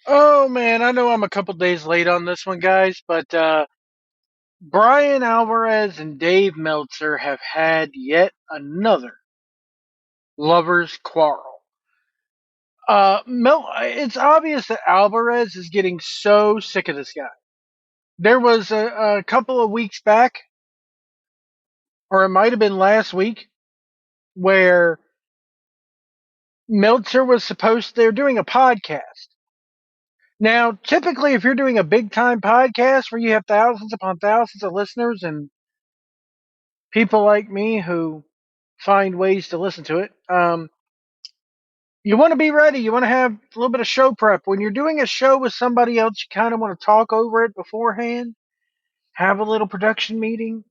Oh man, I know I'm a couple days late on this one, guys, but Bryan Alvarez and Dave Meltzer have had yet another lovers' quarrel. It's obvious that Alvarez is getting so sick of this guy. There was a couple of weeks back, or it might have been last week, where Meltzer was they're doing a podcast. Now, typically, if you're doing a big time podcast where you have thousands upon thousands of listeners and people like me who find ways to listen to it, you want to be ready. You want to have a little bit of show prep. When you're doing a show with somebody else, you kind of want to talk over it beforehand, have a little production meeting,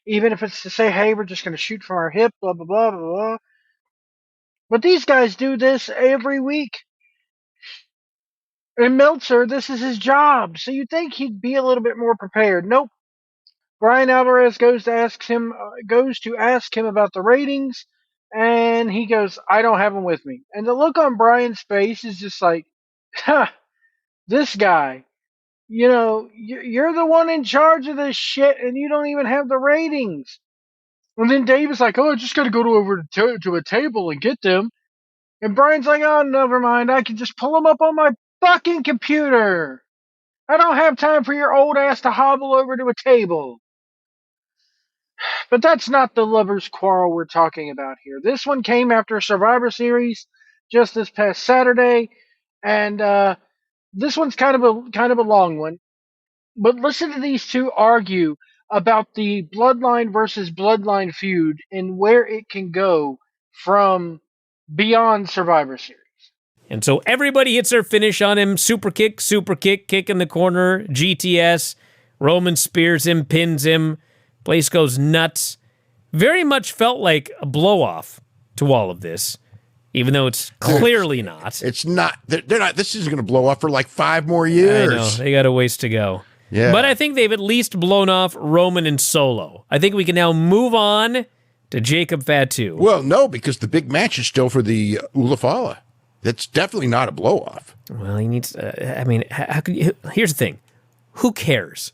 even if it's to say, hey, we're just going to shoot from our hip, blah, blah, blah, blah, blah. But these guys do this every week. And Meltzer, this is his job. So you'd think he'd be a little bit more prepared. Nope. Bryan Alvarez goes to ask him about the ratings, and he goes, "I don't have them with me." And the look on Bryan's face is just like, "Ha, this guy. You're the one in charge of this shit, and you don't even have the ratings." And then Dave is like, "Oh, I just got to go to a table and get them." And Bryan's like, "Oh, never mind. I can just pull them up on my fucking computer. I don't have time for your old ass to hobble over to a table." But that's not the lovers' quarrel we're talking about here. This one came after Survivor Series just this past Saturday, and this one's kind of a long one. But listen to these two argue about the Bloodline versus Bloodline feud and where it can go from beyond Survivor Series. And so everybody hits their finish on him. Super kick, kick in the corner, GTS. Roman spears him, pins him. Place goes nuts. Very much felt like a blow-off to all of this, even though it's clearly not. It's not. They're not. This isn't going to blow off for like 5 more years. I know. They got a ways to go. Yeah. But I think they've at least blown off Roman and Solo. I think we can now move on to Jacob Fatu. Well, no, because the big match is still for the Ulafala. That's definitely not a blow-off. Well, he needs. I mean, how could you, here's the thing: who cares?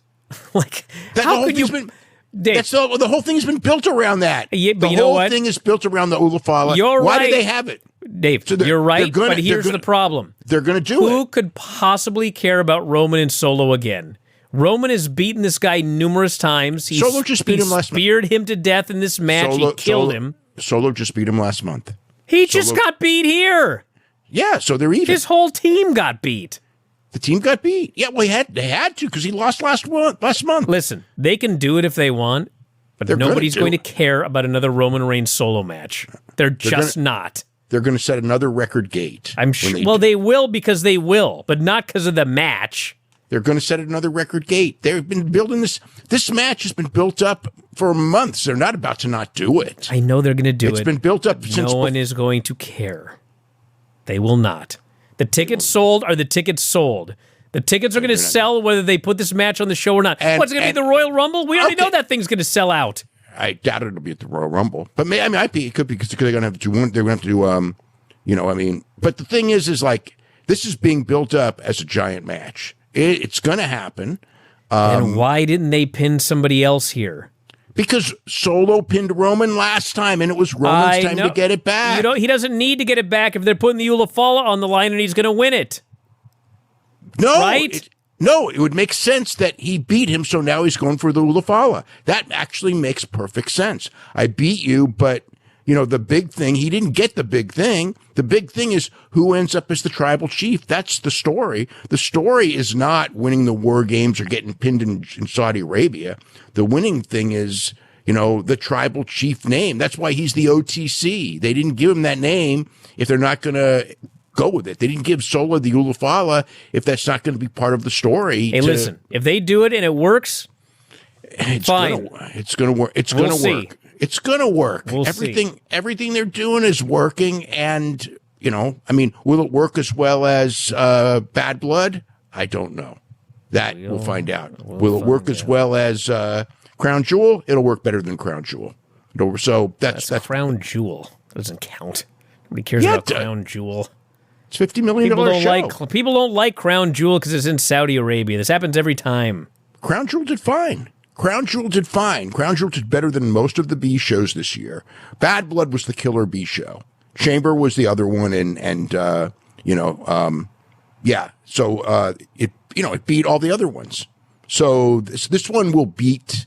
Like, how could you? Dave, the whole thing's been built around that. Yeah, but the you know whole what? thing is built around the Ulafala. You're Why right. do they have it? Dave, So you're right, but here's the problem. They're going to do it. Who could possibly care about Roman and Solo again? Roman has beaten this guy numerous times. Solo just beat him last month. Speared him to death in this match. He killed him. Solo just beat him last month. He just got beat here. Yeah, so they're even. His whole team got beat. The team got beat. Yeah, well, they had to because he lost last month. Listen, they can do it if they want, but nobody's going to care about another Roman Reigns solo match. They're just not. They're going to set another record gate. I'm sure. Well, they will because they will, but not because of the match. They're going to set another record gate. They've been building this. This match has been built up for months. They're not about to not do it. I know they're going to do it. It's been built up since. No one is going to care. They will not. The tickets sold are the tickets sold. The tickets are going to sell whether they put this match on the show or not. What's going to be the Royal Rumble? We already know that thing's going to sell out. I doubt it'll be at the Royal Rumble, but it could be because they're going to have to do one. They're going to have to do. But the thing is like this is being built up as a giant match. It's going to happen. And why didn't they pin somebody else here? Because Solo pinned Roman last time, and it was Roman's time to get it back. He doesn't need to get it back if they're putting the Ulafala on the line and he's going to win it. No, right? It would make sense that he beat him, so now he's going for the Ulafala. That actually makes perfect sense. I beat you, but the big thing, he didn't get the big thing. The big thing is who ends up as the tribal chief. That's the story. The story is not winning the war games or getting pinned in Saudi Arabia. The winning thing is, the tribal chief name. That's why he's the OTC. They didn't give him that name if they're not going to go with it. They didn't give Sola the Ulafala if that's not going to be part of the story. Hey, listen, if they do it and it works, fine. It's going to work. It's going to work. It's going to work. We'll see. Everything they're doing is working. And, will it work as well as Bad Blood? I don't know. We'll find out. Will it work as well as Crown Jewel? It'll work better than Crown Jewel. So that's Crown Jewel. That doesn't count. Nobody cares about Crown Jewel. It's $50 million show. People don't like Crown Jewel because it's in Saudi Arabia. This happens every time. Crown Jewel did fine. Crown Jewel did fine. Crown Jewel did better than most of the B shows this year. Bad Blood was the killer B show. Chamber was the other one, yeah. So it beat all the other ones. So this one will beat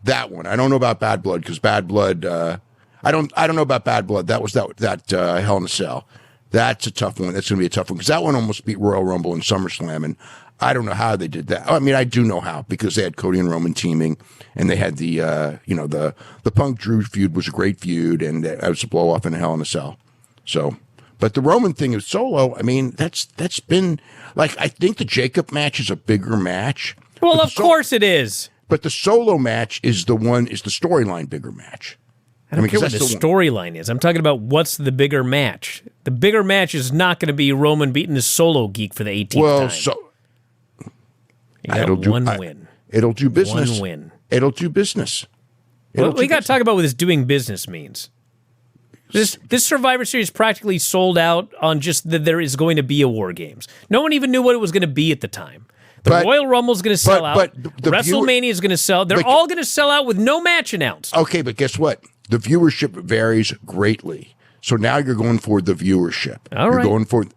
that one. I don't know about Bad Blood because Bad Blood. I don't know about Bad Blood. That was that Hell in a Cell. That's a tough one. That's going to be a tough one because that one almost beat Royal Rumble and SummerSlam, and I don't know how they did that. I mean, I do know how because they had Cody and Roman teaming, and they had the Punk Drew feud was a great feud, and that was a blow off in Hell in a Cell. So, but the Roman thing is Solo. I mean, that's been like I think the Jacob match is a bigger match. Well, of course it is. But the Solo match is the storyline bigger match. I don't care what the storyline is. I'm talking about what's the bigger match. The bigger match is not going to be Roman beating the Solo Geek for the 18th time. Well, so one win. It'll do business. One win. It'll do business. What we got to talk about what this doing business means. This Survivor Series practically sold out on just that there is going to be a War Games. No one even knew what it was going to be at the time. The Royal Rumble is going to sell out. But WrestleMania is going to sell. They're all going to sell out with no match announced. Okay, but guess what? The viewership varies greatly. So now you're going for the viewership. All right.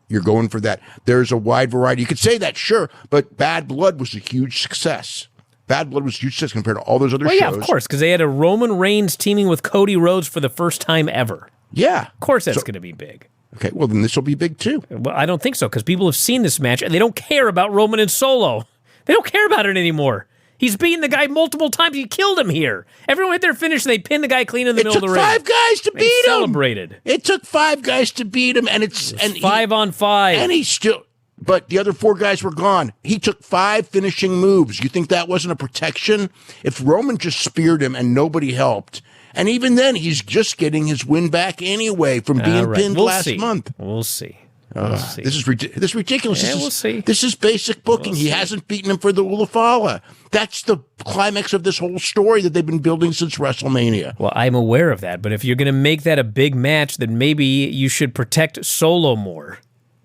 You're going for that. There's a wide variety. You could say that, sure, but Bad Blood was a huge success. Bad Blood was a huge success compared to all those other shows. Yeah, of course, because they had a Roman Reigns teaming with Cody Rhodes for the first time ever. Yeah. Of course that's going to be big. Okay, well, then this will be big, too. Well, I don't think so, because people have seen this match, and they don't care about Roman and Solo. They don't care about it anymore. He's beaten the guy multiple times. He killed him here. Everyone hit their finish, and they pinned the guy clean in the middle of the ring. It took 5 guys to beat him. Celebrated. It took 5 guys to beat him, and it's 5 on 5. And he's still... But the other 4 guys were gone. He took 5 finishing moves. You think that wasn't a protection? If Roman just speared him and nobody helped... And even then, he's just getting his win back anyway from being pinned last month. We'll see. This is ridiculous. Yeah, we'll see. This is basic booking. He hasn't beaten him for the Ulafala. That's the climax of this whole story that they've been building since WrestleMania. Well, I'm aware of that, but if you're going to make that a big match, then maybe you should protect Solo more,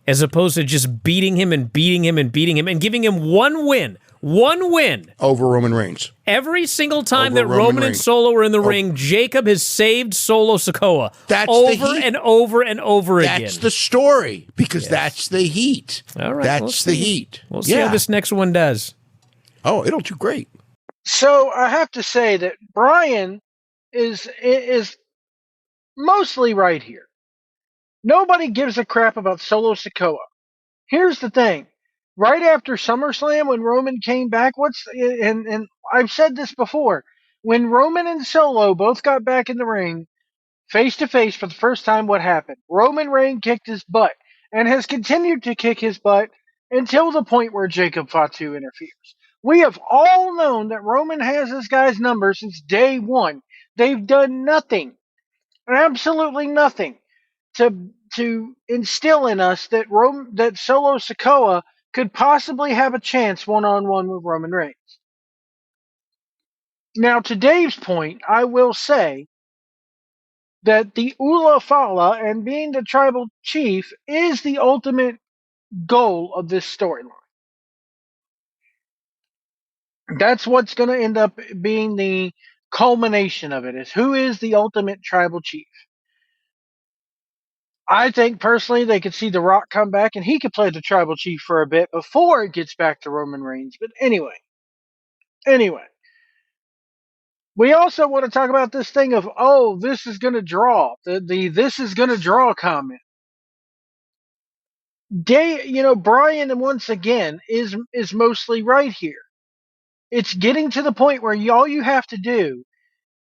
as opposed to just beating him and beating him and beating him and giving him one win. One win. Over Roman Reigns. Every single time that Roman and Solo were in the ring, Jacob has saved Solo Sikoa over and over and over again. That's the story, because that's the heat. All right, that's the heat. We'll see how this next one does. Oh, it'll do great. So I have to say that Bryan is mostly right here. Nobody gives a crap about Solo Sikoa. Here's the thing. Right after SummerSlam, when Roman came back, and I've said this before, when Roman and Solo both got back in the ring, face to face for the first time, what happened? Roman Reigns kicked his butt and has continued to kick his butt until the point where Jacob Fatu interferes. We have all known that Roman has this guy's number since day one. They've done nothing, absolutely nothing, to instill in us that Solo Sikoa could possibly have a chance one-on-one with Roman Reigns. Now, to Dave's point, I will say that the Ula Fala and being the tribal chief is the ultimate goal of this storyline. That's what's going to end up being the culmination of it, is who is the ultimate tribal chief. I think personally they could see The Rock come back and he could play the tribal chief for a bit before it gets back to Roman Reigns. But anyway, we also want to talk about this thing of, this is going to draw, the this is going to draw comment. Bryan, once again, is mostly right here. It's getting to the point where all you have to do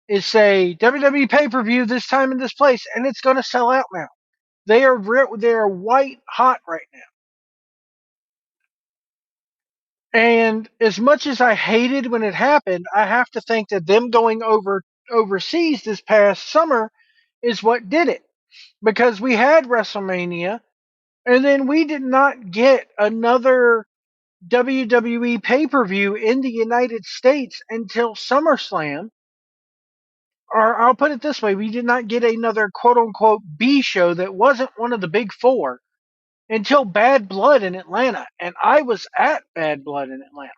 is say WWE pay-per-view this time in this place, and it's going to sell out now. They are white hot right now. And as much as I hated when it happened, I have to think that them going overseas this past summer is what did it. Because we had WrestleMania, and then we did not get another WWE pay-per-view in the United States until SummerSlam. Or I'll put it this way, we did not get another quote-unquote B show that wasn't one of the big 4 until Bad Blood in Atlanta, and I was at Bad Blood in Atlanta.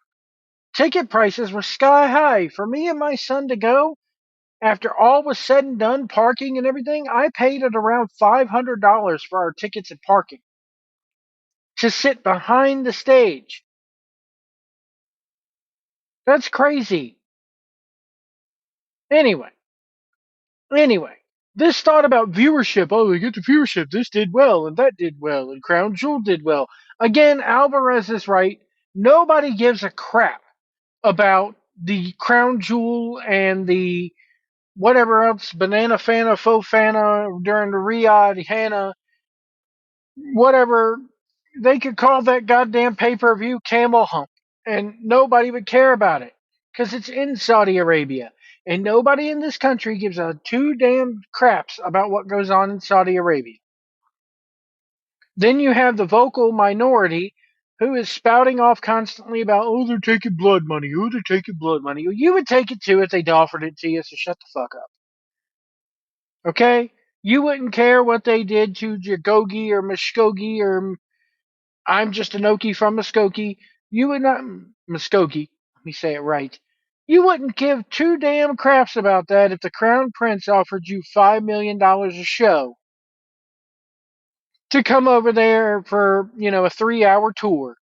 Ticket prices were sky high. For me and my son to go, after all was said and done, parking and everything, I paid at around $500 for our tickets and parking to sit behind the stage. That's crazy. Anyway, this thought about viewership. Oh, they get the viewership. This did well, and that did well, and Crown Jewel did well. Again, Alvarez is right. Nobody gives a crap about the Crown Jewel and the whatever else, Banana Fana, Faux Fana, during the Riyadh, Hannah, whatever. They could call that goddamn pay-per-view Camel Hump, and nobody would care about it because it's in Saudi Arabia. And nobody in this country gives a two damn craps about what goes on in Saudi Arabia. Then you have the vocal minority who is spouting off constantly about, oh, they're taking blood money. Oh, they're taking blood money. Well, you would take it too if they offered it to you, so shut the fuck up. Okay? You wouldn't care what they did to Jagogi or Muskogee or I'm just an Okie from Muskogee. You would not, Muskogee, let me say it right. You wouldn't give two damn craps about that if the Crown Prince offered you $5 million a show to come over there for, a 3-hour tour.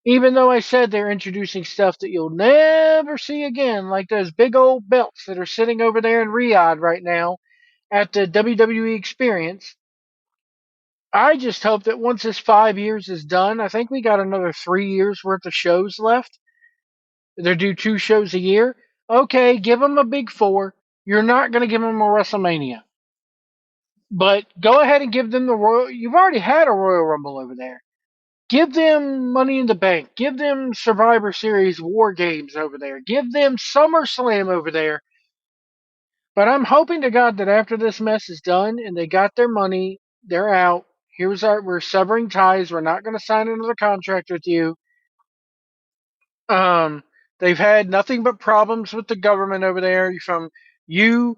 Even though I said they're introducing stuff that you'll never see again, like those big old belts that are sitting over there in Riyadh right now at the WWE Experience. I just hope that once this 5 years is done, I think we got another 3 years worth of shows left. They do 2 shows a year. Okay, give them a big 4. You're not going to give them a WrestleMania. But go ahead and give them the Royal. You've already had a Royal Rumble over there. Give them Money in the Bank. Give them Survivor Series War Games over there. Give them SummerSlam over there. But I'm hoping to God that after this mess is done and they got their money, they're out. We're severing ties. We're not going to sign another contract with you. They've had nothing but problems with the government over there from you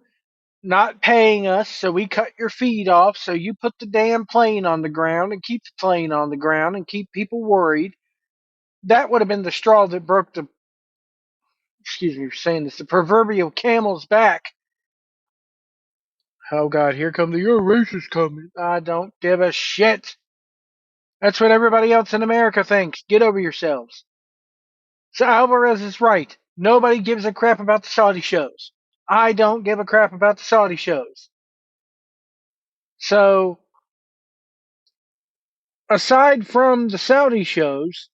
not paying us, so we cut your feed off, so you put the damn plane on the ground and keep the plane on the ground and keep people worried. That would have been the straw that broke the, excuse me for saying this, the proverbial camel's back. Oh God, here come the racists coming. I don't give a shit. That's what everybody else in America thinks. Get over yourselves. So Alvarez is right. Nobody gives a crap about the Saudi shows. I don't give a crap about the Saudi shows. So, aside from the Saudi shows,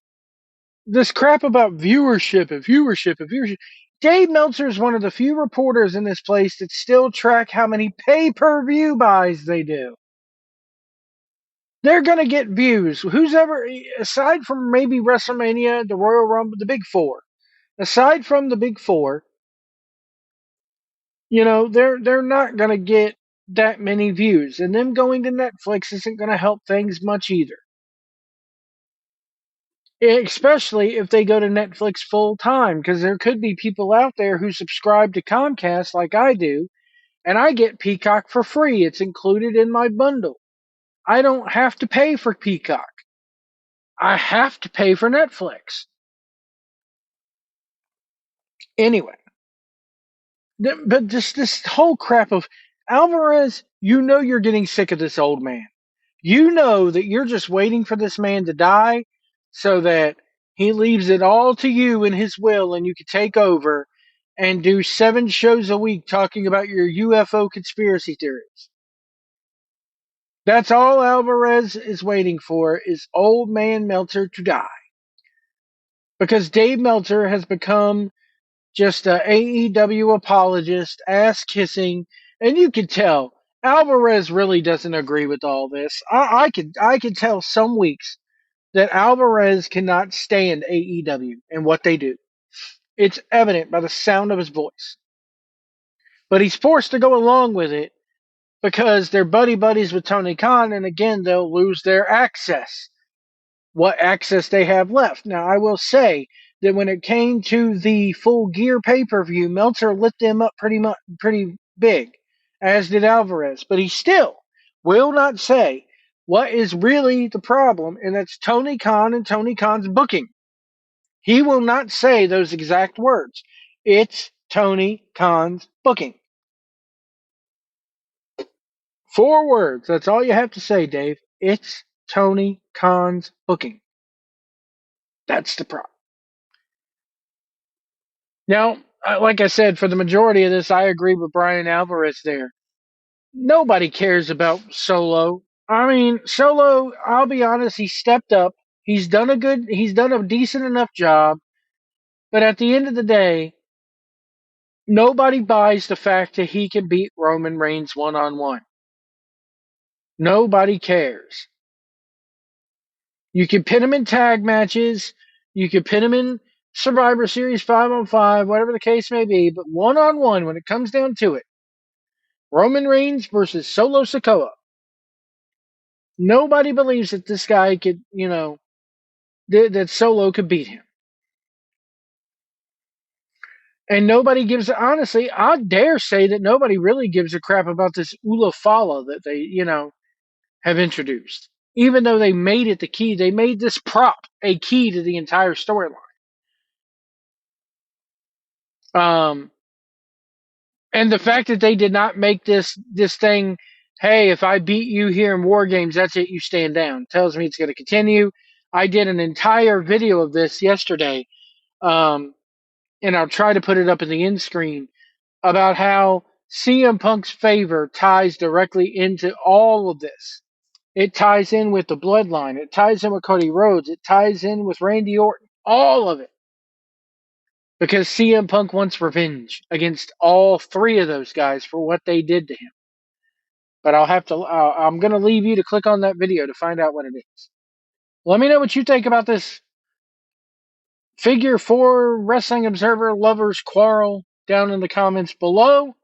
this crap about viewership and viewership and viewership. Dave Meltzer is one of the few reporters in this place that still track how many pay-per-view buys they do. They're going to get views. Who's ever, aside from maybe WrestleMania, the Royal Rumble, the Big Four, aside from the Big Four, they're not going to get that many views. And them going to Netflix isn't going to help things much either. Especially if they go to Netflix full time, because there could be people out there who subscribe to Comcast like I do, and I get Peacock for free. It's included in my bundle. I don't have to pay for Peacock. I have to pay for Netflix. Anyway, but this whole crap of Alvarez, you're getting sick of this old man. You know that you're just waiting for this man to die so that he leaves it all to you in his will and you can take over and do 7 shows a week talking about your UFO conspiracy theories. That's all Alvarez is waiting for, is old man Meltzer to die. Because Dave Meltzer has become just a AEW apologist, ass kissing, and you can tell Alvarez really doesn't agree with all this. I could tell some weeks that Alvarez cannot stand AEW and what they do. It's evident by the sound of his voice. But he's forced to go along with it because they're buddies with Tony Khan, and again, they'll lose their access. What access they have left. Now, I will say that when it came to the Full Gear pay-per-view, Meltzer lit them up pretty big, as did Alvarez. But he still will not say what is really the problem, and that's Tony Khan and Tony Khan's booking. He will not say those exact words. It's Tony Khan's booking. 4 words. That's all you have to say, Dave. It's Tony Khan's booking. That's the problem. Now, like I said, for the majority of this, I agree with Bryan Alvarez there. Nobody cares about Solo. I mean, Solo, I'll be honest, he stepped up. He's done a decent enough job. But at the end of the day, nobody buys the fact that he can beat Roman Reigns one-on-one. Nobody cares. You can pin him in tag matches. You can pin him in Survivor Series 5-on-5, whatever the case may be. But one-on-one, when it comes down to it, Roman Reigns versus Solo Sikoa. Nobody believes that this guy could, that Solo could beat him. And nobody gives, honestly, I dare say that nobody really gives a crap about this Ulafala that they, have introduced. Even though they made it the key, they made this prop a key to the entire storyline. And the fact that they did not make this thing, hey, if I beat you here in War Games, that's it, you stand down, tells me it's going to continue. I did an entire video of this yesterday, and I'll try to put it up in the end screen, about how CM Punk's favor ties directly into all of this. It ties in with the Bloodline. It ties in with Cody Rhodes. It ties in with Randy Orton. All of it. Because CM Punk wants revenge against all 3 of those guys for what they did to him. But I'm going to leave you to click on that video to find out what it is. Let me know what you think about this Figure 4 Wrestling Observer Lovers Quarrel down in the comments below.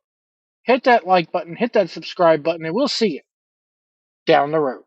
Hit that like button, hit that subscribe button, and we'll see you down the road.